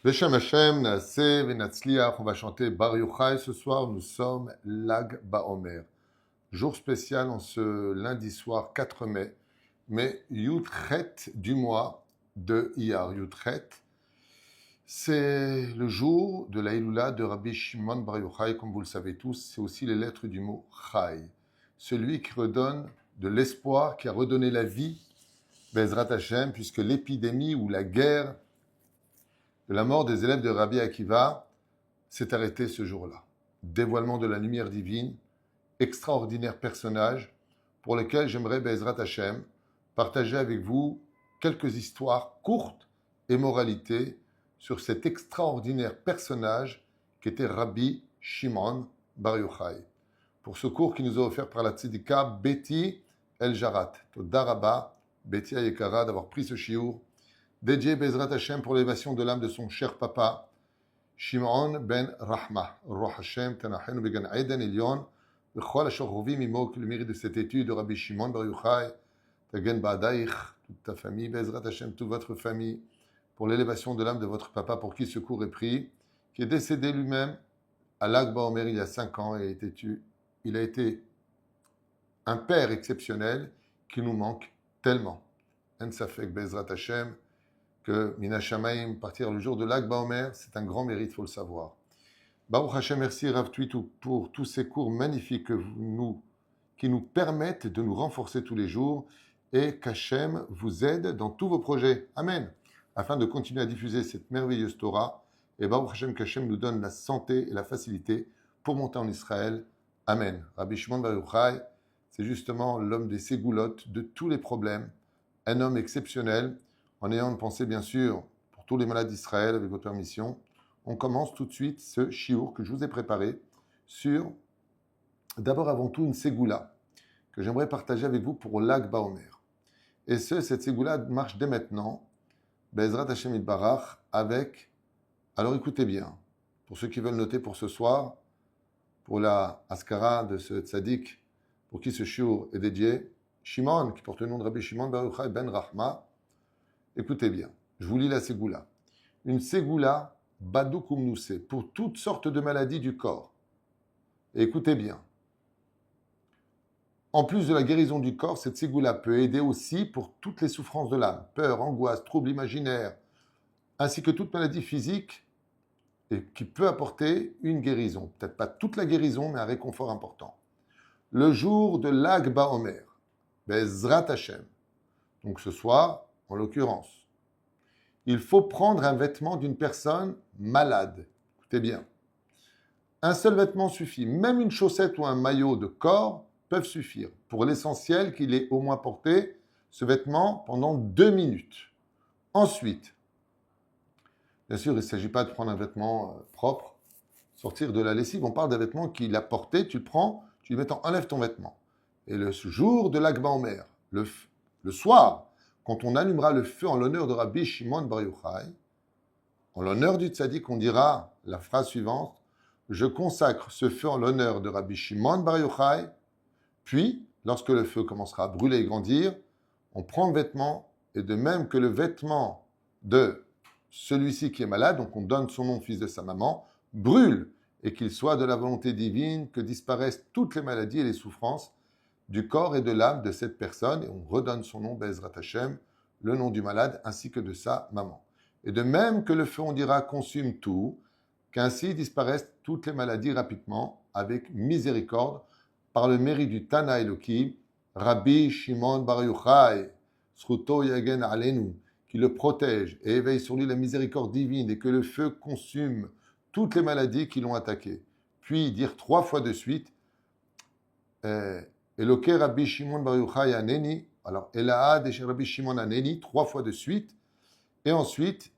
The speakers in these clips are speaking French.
Beshem Hashem, Naaseh Venatzliach, on va chanter Bar Yochai. Ce soir, nous sommes Lag Baomer. Jour spécial en ce lundi soir 4 mai, mais Yudchet du mois de Iyar. Yudchet, c'est le jour de la Hilula de Rabbi Shimon Bar Yochai, comme vous le savez tous. C'est aussi les lettres du mot Chai, celui qui redonne de l'espoir, qui a redonné la vie, Bezrat Hashem, puisque l'épidémie ou la guerre de la mort des élèves de Rabbi Akiva s'est arrêtée ce jour-là. Dévoilement de la lumière divine, extraordinaire personnage pour lequel j'aimerais, Bezrat Hashem, partager avec vous quelques histoires courtes et moralités sur cet extraordinaire personnage qu'était Rabbi Shimon Bar Yochai. Pour ce cours qui nous a offert par la tzedika Betty El Jarat. Toda Rabba, Betty Ayekara, d'avoir pris ce shiur dédié Bezrat Hashem pour l'élévation de l'âme de son cher papa, Shimon ben Rahma. Roh Hashem, Tanachenu Began Eden Elyon, Bechol Asher Hovim Imo, que le mérite de cette étude de Rabbi Shimon Bar Yochai, Tagen Ba'adaich, toute ta famille, Bezrat Hashem, toute votre famille, pour l'élévation de l'âme de votre papa, pour qui ce cours est pris, qui est décédé lui-même à Lag Baomer il y a 5 ans et il a été un père exceptionnel qui nous manque tellement. En Safek Bezrat Hashem, que Mina Shamaim, partir le jour de Lag Baomer, c'est un grand mérite, il faut le savoir. Baruch Hashem, merci Rav Twitou pour tous ces cours magnifiques qui nous permettent de nous renforcer tous les jours et qu'Hashem vous aide dans tous vos projets. Amen. Afin de continuer à diffuser cette merveilleuse Torah, et Baruch Hashem, qu'Hashem nous donne la santé et la facilité pour monter en Israël. Amen. Rabbi Shimon Bar Yochai, c'est justement l'homme des ségoulottes, de tous les problèmes, un homme exceptionnel, en ayant une pensée bien sûr pour tous les malades d'Israël avec votre permission. On commence tout de suite ce shiur que je vous ai préparé sur, d'abord avant tout, une ségoula que j'aimerais partager avec vous pour Lag Baomer. Et cette ségoula marche dès maintenant, Bezrat Hashem Yitbarach, avec, alors écoutez bien, pour ceux qui veulent noter pour ce soir, pour la askara de ce tzaddik, pour qui ce shiur est dédié, Shimon, qui porte le nom de Rabbi Shimon Bar Yochai ben Rahma. Écoutez bien, je vous lis la ségoula. Une ségoula badou kumnousé, pour toutes sortes de maladies du corps. Et écoutez bien. En plus de la guérison du corps, cette ségoula peut aider aussi pour toutes les souffrances de l'âme, peur, angoisse, troubles imaginaires, ainsi que toute maladie physique, et qui peut apporter une guérison. Peut-être pas toute la guérison, mais un réconfort important. Le jour de Lag Baomer, Bezrat Hashem, donc ce soir, en l'occurrence, il faut prendre un vêtement d'une personne malade. Écoutez bien. Un seul vêtement suffit. Même une chaussette ou un maillot de corps peuvent suffire. Pour l'essentiel, qu'il ait au moins porté ce vêtement pendant 2 minutes. Ensuite, bien sûr, il ne s'agit pas de prendre un vêtement propre, sortir de la lessive. On parle d'un vêtement qu'il a porté, tu le prends, tu lui mets enlève ton vêtement. Et le jour de Lag Baomer, le soir, quand on allumera le feu en l'honneur de Rabbi Shimon Bar Yochai, en l'honneur du tzaddik, on dira la phrase suivante, je consacre ce feu en l'honneur de Rabbi Shimon Bar Yochai, puis, lorsque le feu commencera à brûler et grandir, on prend le vêtement, et de même que le vêtement de celui-ci qui est malade, donc on donne son nom au fils de sa maman, brûle, et qu'il soit de la volonté divine, que disparaissent toutes les maladies et les souffrances du corps et de l'âme de cette personne, et on redonne son nom, Bezrat Hashem, le nom du malade, ainsi que de sa maman. Et de même que le feu, on dira, consume tout, qu'ainsi disparaissent toutes les maladies rapidement, avec miséricorde, par le mérite du Tana Elohim, Rabbi Shimon Bar Yochai, Sruto Yagen Alenu, qui le protège et éveille sur lui la miséricorde divine, et que le feu consume toutes les maladies qui l'ont attaqué. Puis dire 3 fois de suite, Eloke Rabbi Shimon Bar Yochai Aneni, alors Elaad et Rabbi Shimon Aneni, 3 fois de suite, et ensuite,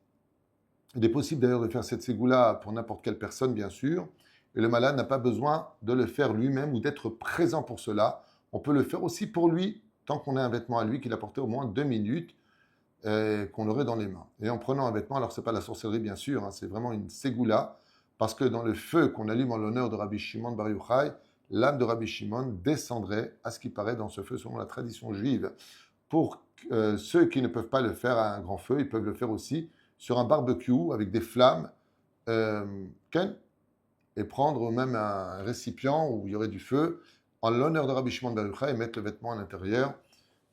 il est possible d'ailleurs de faire cette ségoula pour n'importe quelle personne, bien sûr, et le malade n'a pas besoin de le faire lui-même ou d'être présent pour cela. On peut le faire aussi pour lui, tant qu'on a un vêtement à lui qu'il a porté au moins 2 minutes, qu'on l'aurait dans les mains. Et en prenant un vêtement, alors ce n'est pas la sorcellerie, bien sûr, c'est vraiment une ségoula, parce que dans le feu qu'on allume en l'honneur de Rabbi Shimon Bar Yochai, l'âme de Rabbi Shimon descendrait, à ce qui paraît, dans ce feu, selon la tradition juive. Pour ceux qui ne peuvent pas le faire à un grand feu, ils peuvent le faire aussi sur un barbecue avec des flammes, ken, et prendre même un récipient où il y aurait du feu en l'honneur de Rabbi Shimon Bar Yochai et mettre le vêtement à l'intérieur,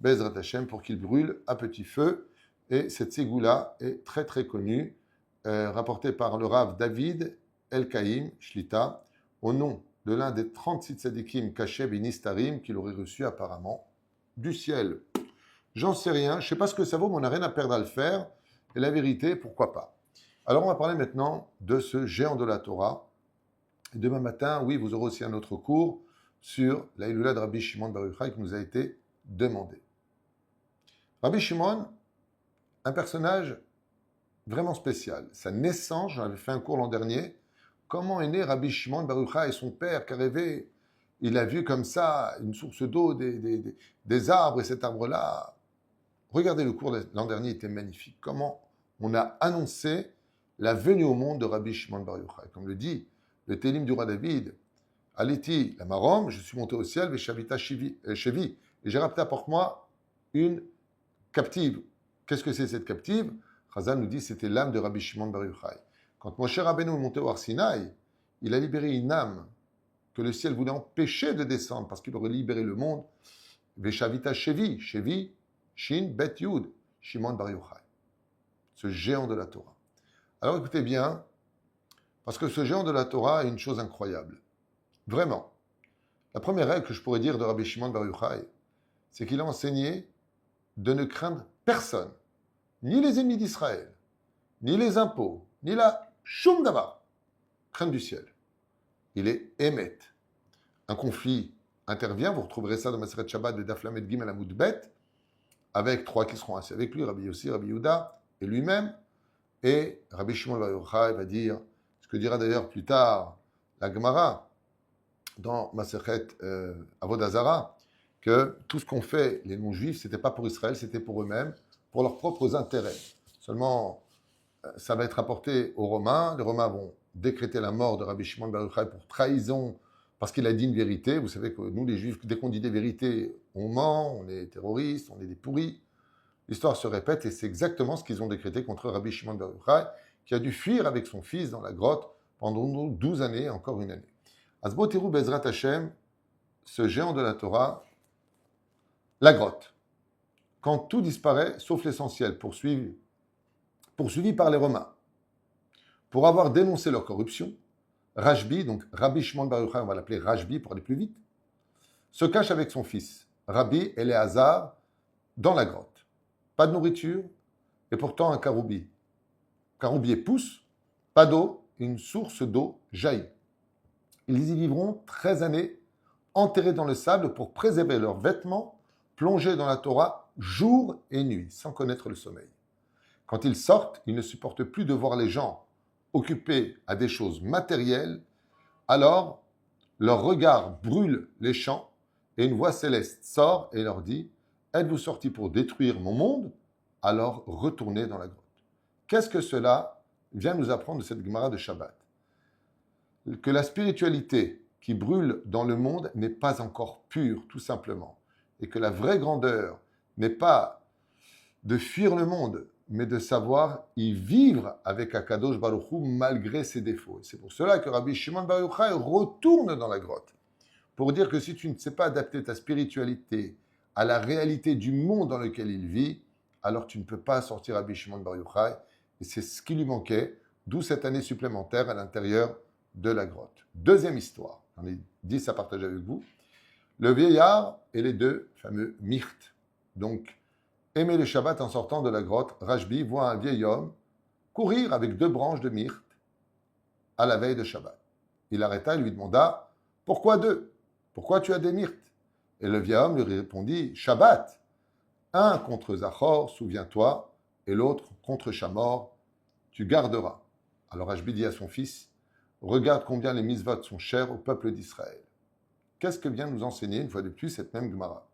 Bezrat Hashem, pour qu'il brûle à petit feu. Et cette ségoula est très très connue, rapportée par le Rav David El-Kaïm Shlita, au nom de l'un des 36 tzadikim cachés Binistarim qu'il aurait reçu apparemment du ciel. J'en sais rien, je ne sais pas ce que ça vaut, mais on n'a rien à perdre à le faire. Et la vérité, pourquoi pas. Alors on va parler maintenant de ce géant de la Torah. Et demain matin, oui, vous aurez aussi un autre cours sur la Hilula de Rabbi Shimon Bar Yochai qui nous a été demandé. Rabbi Shimon, un personnage vraiment spécial. Sa naissance, j'en avais fait un cours l'an dernier. Comment est né Rabbi Shimon Bar Yochai et son père qui a rêvé? Il a vu comme ça une source d'eau, des arbres, et cet arbre-là. Regardez le cours l'an dernier, il était magnifique. Comment on a annoncé la venue au monde de Rabbi Shimon Bar Yochai. Comme le dit le Télim du roi David, Aliti la Marom, je suis monté au ciel, Veshavita Chevi, et j'ai rapporté pour moi une captive. Qu'est-ce que c'est cette captive? Chazal nous dit que c'était l'âme de Rabbi Shimon Bar Yochai. Quand Moshe Rabbeinu est monté au Har Sinaï, il a libéré une âme que le ciel voulait empêcher de descendre parce qu'il aurait libéré le monde. Veshavita Chevi, Shin Bet Yud, Shimon Bar Yochai, ce géant de la Torah. Alors écoutez bien, parce que ce géant de la Torah est une chose incroyable. Vraiment. La première règle que je pourrais dire de Rabbi Shimon Bar Yochai, c'est qu'il a enseigné de ne craindre personne, ni les ennemis d'Israël, ni les impôts, ni la Shum Davar, crainte du ciel. Il est Emet. Un conflit intervient, vous retrouverez ça dans Maseret Shabbat de Daf Lamed Gimel Amud Bet, avec trois qui seront assis avec lui, Rabbi Yossi, Rabbi Yehuda et lui-même. Et Rabbi Shimon Bar Yochai va dire, ce que dira d'ailleurs plus tard la Gemara, dans Maseret Avodah Zarah, que tout ce qu'ont fait les non-juifs, ce n'était pas pour Israël, c'était pour eux-mêmes, pour leurs propres intérêts. Seulement, ça va être rapporté aux Romains. Les Romains vont décréter la mort de Rabbi Shimon Bar Yochai pour trahison, parce qu'il a dit une vérité. Vous savez que nous, les Juifs, dès qu'on dit des vérités, on ment, on est terroristes, on est des pourris. L'histoire se répète et c'est exactement ce qu'ils ont décrété contre Rabbi Shimon Bar Yochai, qui a dû fuir avec son fils dans la grotte pendant 12 années, encore une année. Asbotiru Bezrat Hashem, ce géant de la Torah, la grotte. Quand tout disparaît, sauf l'essentiel, poursuivi par les Romains, pour avoir dénoncé leur corruption, Rashbi, donc Rabbi Shimon Bar Yochai, on va l'appeler Rashbi pour aller plus vite, se cache avec son fils, Rabbi Éléazar, dans la grotte. Pas de nourriture, et pourtant un caroubier. Caroubier pousse, pas d'eau, une source d'eau jaillit. Ils y vivront 13 années, enterrés dans le sable pour préserver leurs vêtements, plongés dans la Torah jour et nuit, sans connaître le sommeil. Quand ils sortent, ils ne supportent plus de voir les gens occupés à des choses matérielles, alors leur regard brûle les champs et une voix céleste sort et leur dit « Êtes-vous sortis pour détruire mon monde? Alors retournez dans la grotte. » Qu'est-ce que cela vient nous apprendre de cette Gemara de Shabbat? Que la spiritualité qui brûle dans le monde n'est pas encore pure, tout simplement. Et que la vraie grandeur n'est pas de fuir le monde, mais de savoir y vivre avec Akadosh Baruch Hu malgré ses défauts. C'est pour cela que Rabbi Shimon Bar Yochai retourne dans la grotte, pour dire que si tu ne sais pas adapter ta spiritualité à la réalité du monde dans lequel il vit, alors tu ne peux pas sortir Rabbi Shimon Bar Yochai, et c'est ce qui lui manquait, d'où cette année supplémentaire à l'intérieur de la grotte. Deuxième histoire, j'en ai 10 à partager avec vous. Le vieillard et les deux fameux myrtes. Donc, aimer le Shabbat en sortant de la grotte, Rashbi voit un vieil homme courir avec 2 branches de myrte à la veille de Shabbat. Il arrêta et lui demanda « Pourquoi 2? Pourquoi tu as des myrtes ?» Et le vieil homme lui répondit « Shabbat, un contre Zachor, souviens-toi, et l'autre contre Shamor, tu garderas. » Alors Rashbi dit à son fils « Regarde combien les mitzvot sont chers au peuple d'Israël. » Qu'est-ce que vient nous enseigner, une fois de plus, cette même Gemara?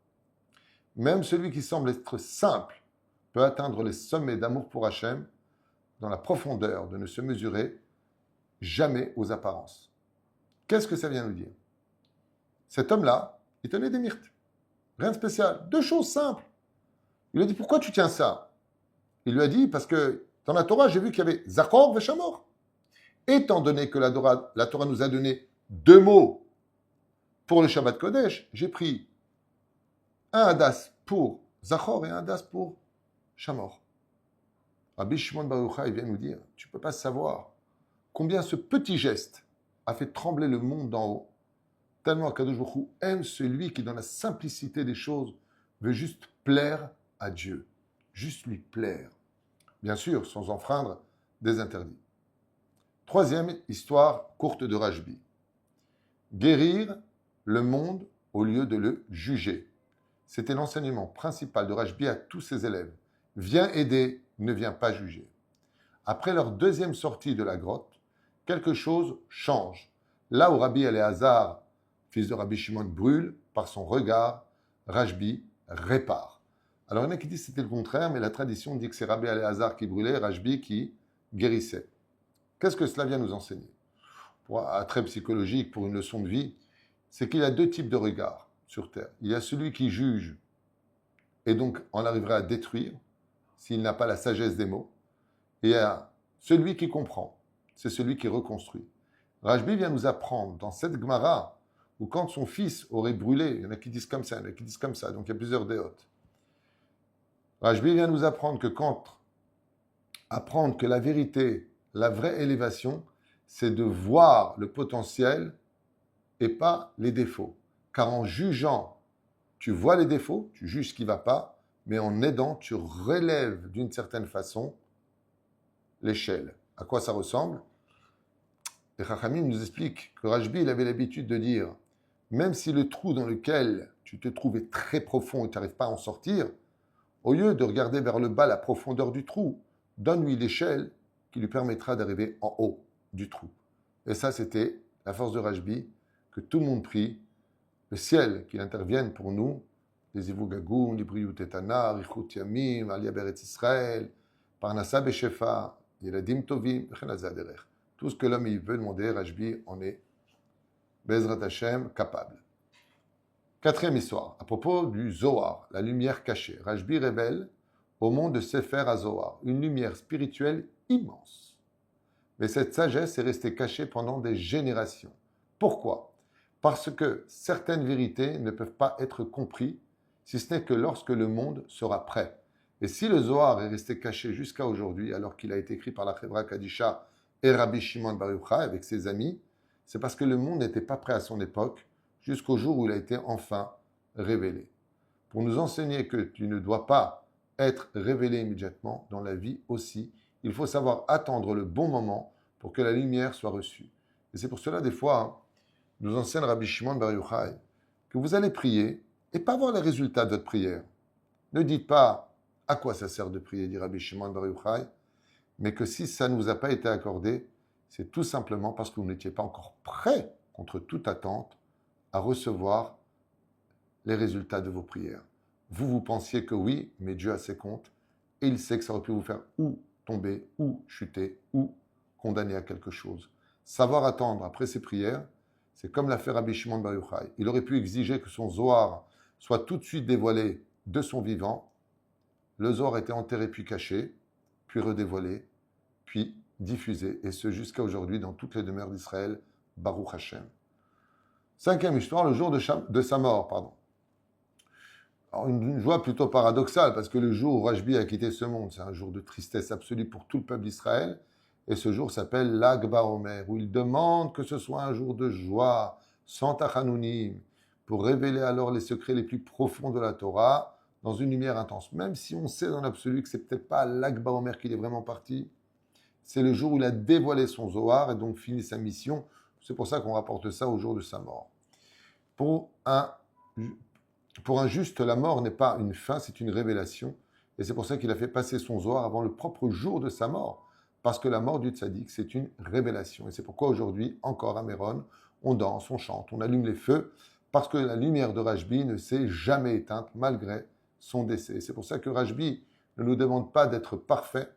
Même celui qui semble être simple peut atteindre les sommets d'amour pour Hachem dans la profondeur de ne se mesurer jamais aux apparences. Qu'est-ce que ça vient nous dire? Cet homme-là, il tenait des myrtes. Rien de spécial. 2 choses simples. Il lui a dit, pourquoi tu tiens ça? Il lui a dit, parce que Dans la Torah, j'ai vu qu'il y avait Zachor et Shamor. Étant donné que la Torah nous a donné 2 mots pour le Shabbat Kodesh, j'ai pris un Hadas pour Zachor et un Hadas pour Shamor. Rabbi Shimon Bar Yochai vient nous dire, tu ne peux pas savoir combien ce petit geste a fait trembler le monde d'en haut, tellement Akadosh Baruch Hu aime celui qui, dans la simplicité des choses, veut juste plaire à Dieu, juste lui plaire. Bien sûr, sans enfreindre des interdits. Troisième histoire courte de Rajbi. Guérir le monde au lieu de le juger. C'était l'enseignement principal de Rajbi à tous ses élèves. Viens aider, ne viens pas juger. Après leur deuxième sortie de la grotte, quelque chose change. Là où Rabbi Eliezer, fils de Rabbi Shimon, brûle, par son regard, Rajbi répare. Alors il y en a qui disent que c'était le contraire, mais la tradition dit que c'est Rabbi Eliezer qui brûlait, Rajbi qui guérissait. Qu'est-ce que cela vient nous enseigner? Pour un trait psychologique, pour une leçon de vie, c'est qu'il y a 2 types de regards sur Terre. Il y a celui qui juge et donc en arriverait à détruire s'il n'a pas la sagesse des mots. Et il y a celui qui comprend, c'est celui qui reconstruit. Rajbi vient nous apprendre dans cette Gemara où quand son fils aurait brûlé, il y en a qui disent comme ça, il y en a qui disent comme ça, donc il y a plusieurs déotes. Rajbi vient nous apprendre que la vérité, la vraie élévation, c'est de voir le potentiel et pas les défauts. Car en jugeant, tu vois les défauts, tu juges ce qui ne va pas, mais en aidant, tu relèves d'une certaine façon l'échelle. À quoi ça ressemble? Et Chachamim nous explique que Rajbi, il avait l'habitude de dire, même si le trou dans lequel tu te trouves est très profond et tu n'arrives pas à en sortir, au lieu de regarder vers le bas la profondeur du trou, donne-lui l'échelle qui lui permettra d'arriver en haut du trou. Et ça, c'était la force de Rajbi, que tout le monde prie, le ciel qu'il intervienne pour nous, les Ivugagoum, l'Ibriyut Etana, Richut Yamim, Aliyah Beretz Israël, Parnassa Beshefa, Yeladim Tovim, tout ce que l'homme il veut demander, Rajbi en est, Bezrat Hashem, capable. 4e histoire, à propos du Zohar, la lumière cachée. Rajbi révèle au monde de Sefer HaZohar une lumière spirituelle immense. Mais cette sagesse est restée cachée pendant des générations. Pourquoi? Parce que certaines vérités ne peuvent pas être comprises, si ce n'est que lorsque le monde sera prêt. Et si le Zohar est resté caché jusqu'à aujourd'hui, alors qu'il a été écrit par la Chevra Kadisha et Rabbi Shimon Bar Yochai avec ses amis, c'est parce que le monde n'était pas prêt à son époque, jusqu'au jour où il a été enfin révélé. Pour nous enseigner que tu ne dois pas être révélé immédiatement dans la vie aussi, il faut savoir attendre le bon moment pour que la lumière soit reçue. Et c'est pour cela, des fois, nous enseigne Rabbi Shimon Bar Yochai que vous allez prier et pas voir les résultats de votre prière. Ne dites pas à quoi ça sert de prier, dit Rabbi Shimon Bar Yochai, mais que si ça ne vous a pas été accordé, c'est tout simplement parce que vous n'étiez pas encore prêt, contre toute attente, à recevoir les résultats de vos prières. Vous pensiez que oui, mais Dieu a ses comptes, et il sait que ça aurait pu vous faire ou tomber, ou chuter, ou condamner à quelque chose. Savoir attendre après ses prières, c'est comme l'a fait Rabbi Shimon Bar Yochai. Il aurait pu exiger que son Zohar soit tout de suite dévoilé de son vivant. Le Zohar était enterré puis caché, puis redévoilé, puis diffusé, et ce jusqu'à aujourd'hui dans toutes les demeures d'Israël, Baruch Hashem. 5e histoire, le jour de sa mort, pardon. Alors une joie plutôt paradoxale, parce que le jour où Rajbi a quitté ce monde, c'est un jour de tristesse absolue pour tout le peuple d'Israël, et ce jour s'appelle Lag BaOmer, où il demande que ce soit un jour de joie, sans tachanounim, pour révéler alors les secrets les plus profonds de la Torah, dans une lumière intense. Même si on sait dans l'absolu que c'est peut-être pas à Lag BaOmer qu'il est vraiment parti, c'est le jour où il a dévoilé son Zohar et donc fini sa mission. C'est pour ça qu'on rapporte ça au jour de sa mort. Pour un juste, la mort n'est pas une fin, c'est une révélation. Et c'est pour ça qu'il a fait passer son Zohar avant le propre jour de sa mort. Parce que la mort du tzaddik, c'est une révélation. Et c'est pourquoi aujourd'hui, encore à Méron, on danse, on chante, on allume les feux, parce que la lumière de Rajbi ne s'est jamais éteinte malgré son décès. C'est pour ça que Rajbi ne nous demande pas d'être parfait,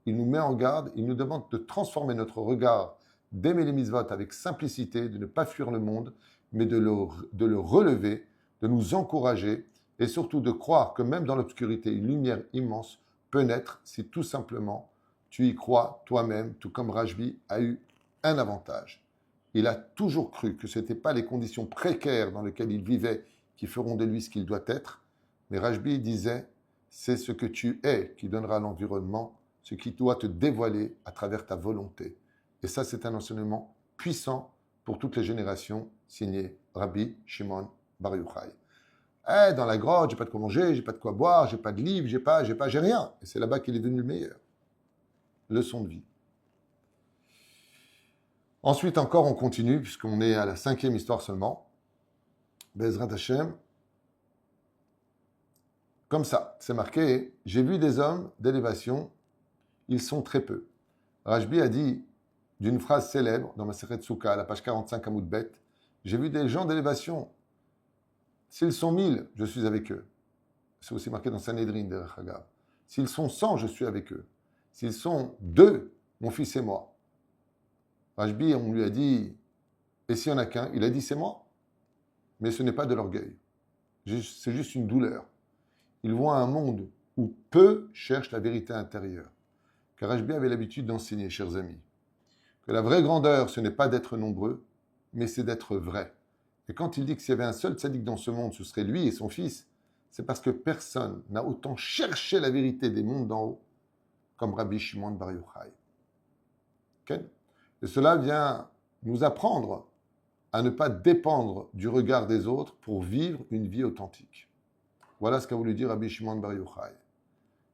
il nous met en garde, il nous demande de transformer notre regard, d'aimer les mitzvot avec simplicité, de ne pas fuir le monde, mais de le relever, de nous encourager et surtout de croire que même dans l'obscurité, une lumière immense peut naître si tout simplement tu y crois toi-même, tout comme Rajbi a eu un avantage. Il a toujours cru que ce n'étaient pas les conditions précaires dans lesquelles il vivait qui feront de lui ce qu'il doit être, mais Rajbi disait, c'est ce que tu es qui donnera l'environnement, ce qui doit te dévoiler à travers ta volonté. Et ça, c'est un enseignement puissant pour toutes les générations, signé Rabbi Shimon Bar Yochai. Dans la grotte, j'ai pas de quoi manger, j'ai pas de quoi boire, j'ai pas de livre, j'ai rien. Et c'est là-bas qu'il est devenu le meilleur. Leçon de vie. Ensuite encore, on continue, puisqu'on est à la 5e histoire seulement. Bezrat Hashem. Comme ça, c'est marqué, j'ai vu des hommes d'élévation, ils sont très peu. Rajbi a dit, d'une phrase célèbre, dans ma Masechet Souka, à la page 45 à Moudbet, j'ai vu des gens d'élévation. S'ils sont 1000, je suis avec eux. C'est aussi marqué dans Sanhedrin, derrière Hagav. S'ils sont 100, je suis avec eux. S'ils sont 2, mon fils et moi. Rajbi, on lui a dit, et s'il n'y en a qu'un, il a dit, c'est moi. Mais ce n'est pas de l'orgueil. C'est juste une douleur. Il voit un monde où peu cherchent la vérité intérieure. Car Rajbi avait l'habitude d'enseigner, chers amis, que la vraie grandeur, ce n'est pas d'être nombreux, mais c'est d'être vrai. Et quand il dit que s'il y avait un seul tzaddik dans ce monde, ce serait lui et son fils, c'est parce que personne n'a autant cherché la vérité des mondes d'en haut comme Rabbi Shimon Bar Yochai. Okay? Et cela vient nous apprendre à ne pas dépendre du regard des autres pour vivre une vie authentique. Voilà ce qu'a voulu dire Rabbi Shimon Bar Yochai.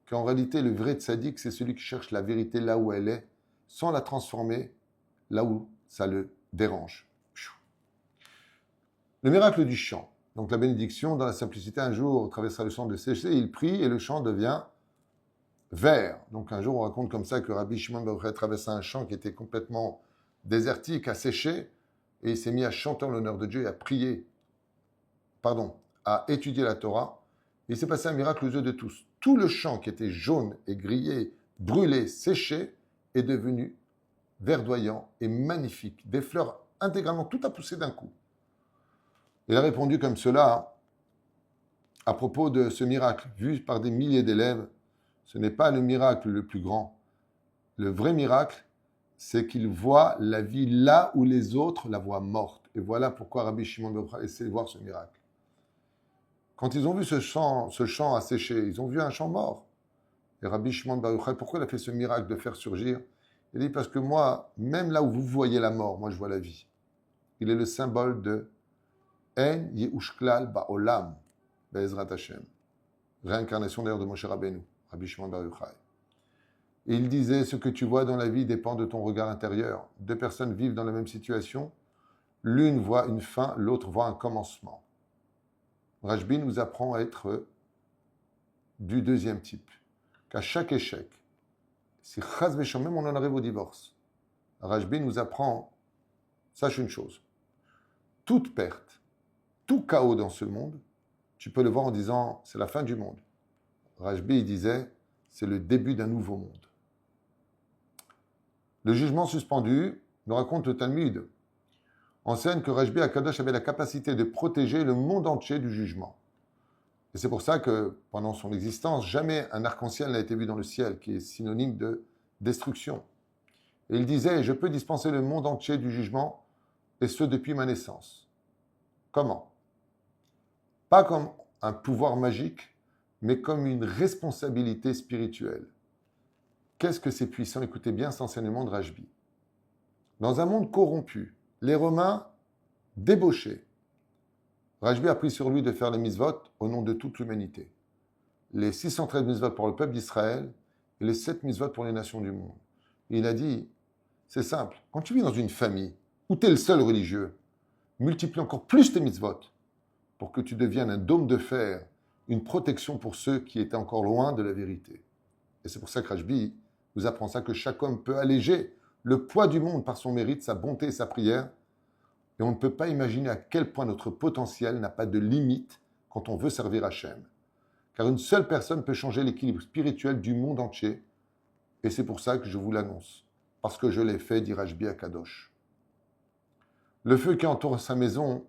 Qu'en réalité, le vrai tzaddik, c'est celui qui cherche la vérité là où elle est, sans la transformer là où ça le dérange. Le miracle du champ. Donc la bénédiction, dans la simplicité, un jour, traversa le champ de sécher, il prie et le champ devient vert. Donc un jour, on raconte comme ça que Rabbi Shimon Bar Yochai traversa un champ qui était complètement désertique, asséché, et il s'est mis à chanter en l'honneur de Dieu et à prier, à étudier la Torah. Et il s'est passé un miracle aux yeux de tous. Tout le champ qui était jaune et grillé, brûlé, séché, est devenu verdoyant et magnifique. Des fleurs intégralement, tout a poussé d'un coup. Il a répondu comme cela à propos de ce miracle, vu par des milliers d'élèves. Ce n'est pas le miracle le plus grand. Le vrai miracle, c'est qu'il voit la vie là où les autres la voient morte. Et voilà pourquoi Rabbi Shimon Bar Yochai essaie de voir ce miracle. Quand ils ont vu ce champ asséché, ils ont vu un champ mort. Et Rabbi Shimon Bar Yochai, pourquoi il a fait ce miracle de faire surgir? Il dit, parce que moi, même là où vous voyez la mort, moi je vois la vie. Il est le symbole de En Yehushklal Ba'olam, Be'ezrat Hashem. Réincarnation d'ailleurs de Moshe Rabbeinu, Rabbi Shimon Bar Yochai. Et il disait, ce que tu vois dans la vie dépend de ton regard intérieur. 2 personnes vivent dans la même situation. L'une voit une fin, l'autre voit un commencement. Rajbi nous apprend à être du deuxième type. Qu'à chaque échec, si chas v'sham, même on en arrive au divorce, Rajbi nous apprend, sache une chose, toute perte, tout chaos dans ce monde, tu peux le voir en disant, c'est la fin du monde. Rajbi il disait, c'est le début d'un nouveau monde. Le jugement suspendu, nous raconte le Talmud, enseigne que Rajbi Akadosh avait la capacité de protéger le monde entier du jugement. Et c'est pour ça que, pendant son existence, jamais un arc-en-ciel n'a été vu dans le ciel, qui est synonyme de destruction. Et il disait, je peux dispenser le monde entier du jugement, et ce depuis ma naissance. Comment? Pas comme un pouvoir magique, mais comme une responsabilité spirituelle. Qu'est-ce que c'est puissant? Écoutez bien cet enseignement de Rajbi. Dans un monde corrompu, les Romains débauchés, Rajbi a pris sur lui de faire les mitzvot au nom de toute l'humanité. Les 613 mitzvot pour le peuple d'Israël et les 7 mitzvot pour les nations du monde. Et il a dit, c'est simple, quand tu vis dans une famille où tu es le seul religieux, multiplie encore plus tes mitzvot pour que tu deviennes un dôme de fer, une protection pour ceux qui étaient encore loin de la vérité. Et c'est pour ça que Rajbi nous apprend ça, que chaque homme peut alléger le poids du monde par son mérite, sa bonté et sa prière. Et on ne peut pas imaginer à quel point notre potentiel n'a pas de limite quand on veut servir Hachem. Car une seule personne peut changer l'équilibre spirituel du monde entier. Et c'est pour ça que je vous l'annonce. Parce que je l'ai fait, dit Rajbi Akadosh. Le feu qui entoure sa maison,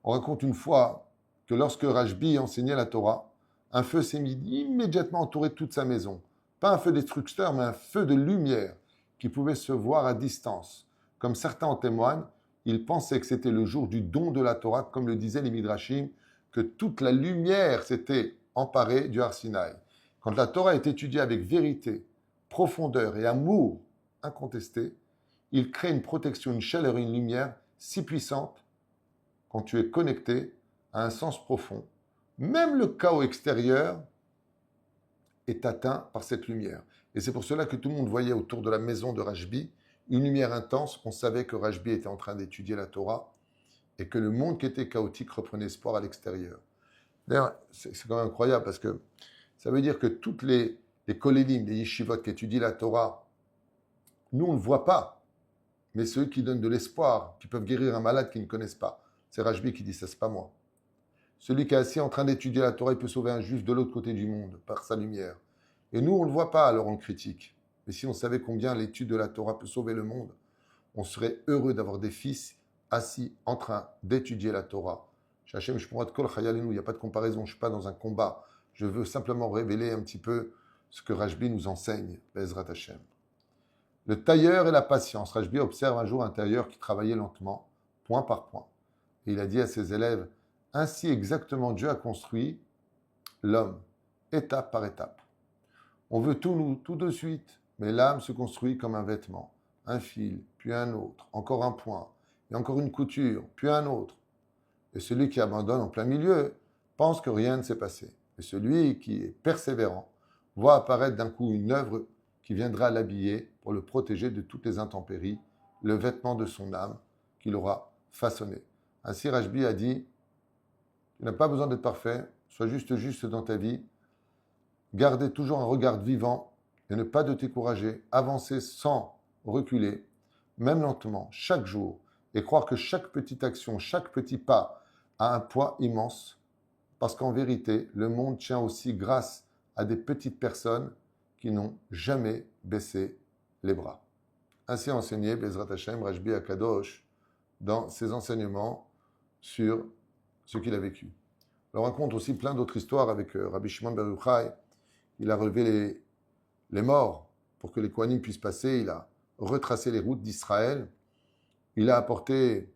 on raconte une fois que lorsque Rajbi enseignait la Torah, un feu s'est mis immédiatement à entourer toute sa maison. Pas un feu destructeur, mais un feu de lumière qui pouvait se voir à distance. Comme certains en témoignent, ils pensaient que c'était le jour du don de la Torah, comme le disaient les Midrashim, que toute la lumière s'était emparée du Har Sinaï. Quand la Torah est étudiée avec vérité, profondeur et amour incontesté, il crée une protection, une chaleur, une lumière si puissante quand tu es connecté à un sens profond. Même le chaos extérieur est atteint par cette lumière. Et c'est pour cela que tout le monde voyait autour de la maison de Rashbi une lumière intense. On savait que Rashbi était en train d'étudier la Torah et que le monde qui était chaotique reprenait espoir à l'extérieur. D'ailleurs, c'est quand même incroyable parce que ça veut dire que toutes les kolélim, les yeshivot qui étudient la Torah, nous, on ne le voit pas. Mais ceux qui donnent de l'espoir, qui peuvent guérir un malade qu'ils ne connaissent pas. C'est Rashbi qui dit ça, c'est pas moi. Celui qui est assis en train d'étudier la Torah, il peut sauver un juif de l'autre côté du monde par sa lumière. Et nous, on ne le voit pas, alors on le critique. Mais si on savait combien l'étude de la Torah peut sauver le monde, on serait heureux d'avoir des fils assis en train d'étudier la Torah. Hachem, je pourrais te kol chayalinu, il n'y a pas de comparaison, je ne suis pas dans un combat. Je veux simplement révéler un petit peu ce que Rashbi nous enseigne, Bezrat Hachem. Le tailleur et la patience. Rashbi observe un jour un tailleur qui travaillait lentement, point par point. Et il a dit à ses élèves, ainsi exactement Dieu a construit l'homme, étape par étape. On veut tout nous, tout de suite, mais l'âme se construit comme un vêtement, un fil, puis un autre, encore un point, et encore une couture, puis un autre. Et celui qui abandonne en plein milieu pense que rien ne s'est passé. Et celui qui est persévérant voit apparaître d'un coup une œuvre qui viendra l'habiller pour le protéger de toutes les intempéries, le vêtement de son âme qu'il aura façonné. Ainsi, Rashbi a dit, tu n'as pas besoin d'être parfait, sois juste dans ta vie, gardez toujours un regard vivant et ne pas te décourager, avancer sans reculer, même lentement, chaque jour, et croire que chaque petite action, chaque petit pas a un poids immense, parce qu'en vérité, le monde tient aussi grâce à des petites personnes qui n'ont jamais baissé les bras. Ainsi enseigné Bezrat Hashem Rashbi Akadosh dans ses enseignements sur ce qu'il a vécu. On raconte aussi plein d'autres histoires avec Rabbi Shimon Bar Yochai. Il a relevé les morts pour que les Kohanim puissent passer. Il a retracé les routes d'Israël. Il a apporté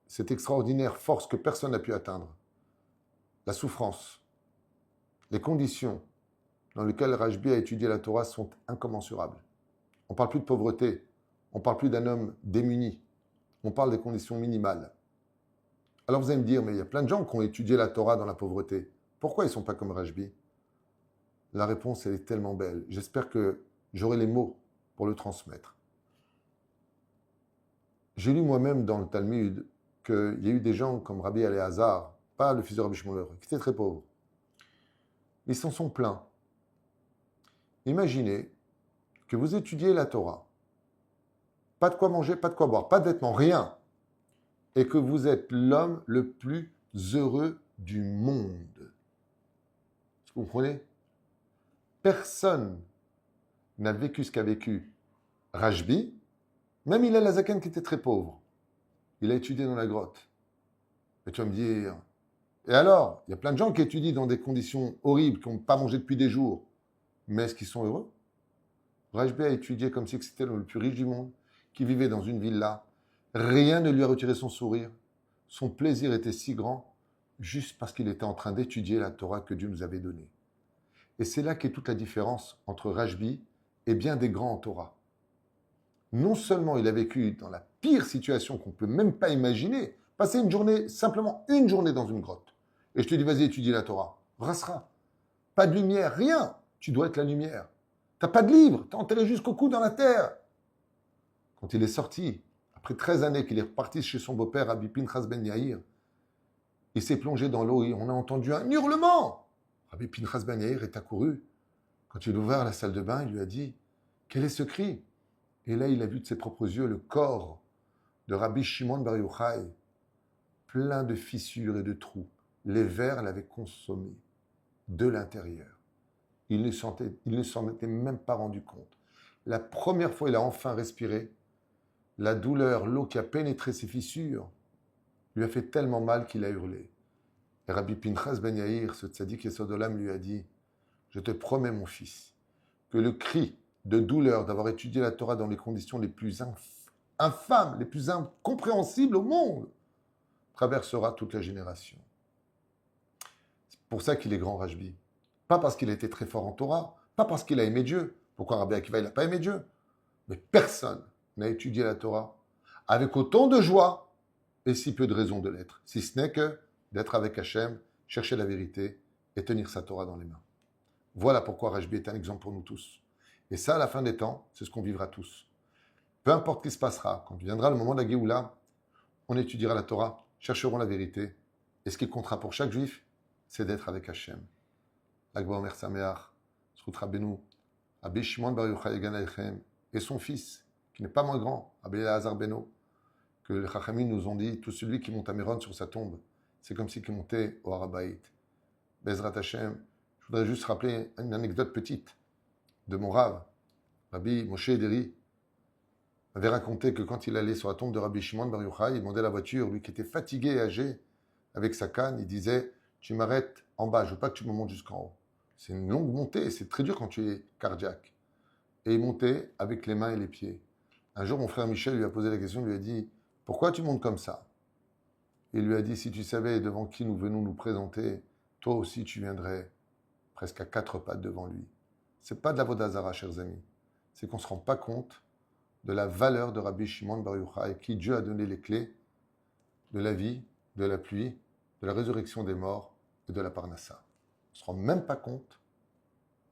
cette extraordinaire force que personne n'a pu atteindre. La souffrance, les conditions dans lesquelles Rashbi a étudié la Torah sont incommensurables. On ne parle plus de pauvreté, on ne parle plus d'un homme démuni, on parle des conditions minimales. Alors vous allez me dire, mais il y a plein de gens qui ont étudié la Torah dans la pauvreté. Pourquoi ils ne sont pas comme Rashbi? La réponse, elle est tellement belle. J'espère que j'aurai les mots pour le transmettre. J'ai lu moi-même dans le Talmud qu'il y a eu des gens comme Rabbi Eliezer, pas le fils de Rabbi Shmuel, qui étaient très pauvres. Ils s'en sont plaints. Imaginez que vous étudiez la Torah, pas de quoi manger, pas de quoi boire, pas de vêtements, rien, et que vous êtes l'homme le plus heureux du monde. Est-ce que vous comprenez? Personne n'a vécu ce qu'a vécu Rashbi, même il a la Zaken qui était très pauvre. Il a étudié dans la grotte. Et tu vas me dire, et alors, il y a plein de gens qui étudient dans des conditions horribles, qui n'ont pas mangé depuis des jours. Mais est-ce qu'ils sont heureux? Rashbi a étudié comme si c'était le plus riche du monde, qui vivait dans une villa. Rien ne lui a retiré son sourire. Son plaisir était si grand, juste parce qu'il était en train d'étudier la Torah que Dieu nous avait donnée. Et c'est là qu'est toute la différence entre Rashbi et bien des grands en Torah. Non seulement il a vécu dans la pire situation qu'on ne peut même pas imaginer, passer une journée, simplement une journée dans une grotte. Et je te dis, vas-y, étudie la Torah. Rassera. Pas de lumière, rien. Tu dois être la lumière. Tu n'as pas de livre, tu es enterré jusqu'au cou dans la terre. Quand il est sorti, après 13 années qu'il est reparti chez son beau-père, Rabbi Pinchas ben Yair, il s'est plongé dans l'eau et on a entendu un hurlement. Rabbi Pinchas ben Yair est accouru. Quand il a ouvert la salle de bain, il lui a dit, quel est ce cri? Et là, il a vu de ses propres yeux le corps de Rabbi Shimon Bar Yochai, plein de fissures et de trous. Les vers l'avaient consommé de l'intérieur. Il ne s'en était même pas rendu compte. La première fois, il a enfin respiré. La douleur, l'eau qui a pénétré ses fissures, lui a fait tellement mal qu'il a hurlé. Et Rabbi Pinchas ben Yair, ce tzaddik Yesod Olam, lui a dit, je te promets, mon fils, que le cri de douleur d'avoir étudié la Torah dans les conditions les plus infâmes, les plus incompréhensibles au monde, traversera toute la génération. C'est pour ça qu'il est grand Rajbi. Pas parce qu'il a été très fort en Torah, pas parce qu'il a aimé Dieu. Pourquoi Rabbi Akiva, il n'a pas aimé Dieu? Mais personne n'a étudié la Torah avec autant de joie et si peu de raison de l'être, si ce n'est que d'être avec Hachem, chercher la vérité et tenir sa Torah dans les mains. Voilà pourquoi Rajbi est un exemple pour nous tous. Et ça, à la fin des temps, c'est ce qu'on vivra tous. Peu importe ce qui se passera, quand viendra le moment de la Géoula, on étudiera la Torah, chercherons la vérité. Et ce qui comptera pour chaque juif, c'est d'être avec Hachem. L'Akba Omer Sameach, Zchut Rabbeinu, Rabbi Shimon Bar Yochai Egan Aleichem, et son fils, qui n'est pas moins grand, Rabbi Elazar Beno, que les Chachamim nous ont dit, tout celui qui monte à Méron sur sa tombe, c'est comme s'il montait au Harabaït. Bezrat Hachem, je voudrais juste rappeler une anecdote petite de mon Rav, Rabbi Moshe Ederi, avait raconté que quand il allait sur la tombe de Rabbi Shimon Bar Yochai, il demandait à la voiture, lui qui était fatigué et âgé, avec sa canne, il disait, tu m'arrêtes en bas, je ne veux pas que tu me montes jusqu'en haut. C'est une longue montée, c'est très dur quand tu es cardiaque. Et il montait avec les mains et les pieds. Un jour, mon frère Michel lui a posé la question, il lui a dit, pourquoi tu montes comme ça? Il lui a dit, si tu savais devant qui nous venons nous présenter, toi aussi tu viendrais presque à 4 pattes devant lui. Ce n'est pas de la vodazara, chers amis. C'est qu'on ne se rend pas compte de la valeur de Rabbi Shimon Bar Yochai, qui Dieu a donné les clés de la vie, de la pluie, de la résurrection des morts et de la parnassa. On ne se rend même pas compte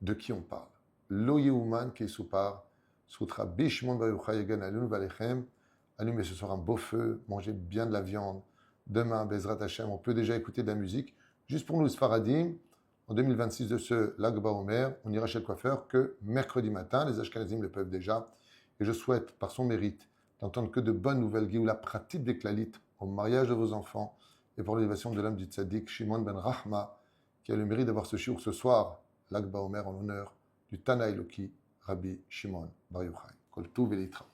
de qui on parle. Lo Yehuman Kesupar, Sutra Rabbi Shimon Bar Yochai Egan Alun Valechem. Allumez ce soir un beau feu, mangez bien de la viande. Demain, Bezrat Hashem, on peut déjà écouter de la musique. Juste pour nous, Sfaradim, en 2026 de ce Lag BaOmer, on ira chez le coiffeur que mercredi matin. Les Ashkenazim le peuvent déjà. Et je souhaite, par son mérite, d'entendre que de bonnes nouvelles, Géoula pratique des Klalit, au mariage de vos enfants, et pour l'élévation de l'âme du Tzaddik, Shimon ben Rahma, qui a le mérite d'avoir ce shiur ce soir, Lag BaOmer, en l'honneur du Tana Eloki, Rabbi Shimon Bar Yochai. Kol Tuv et Litra.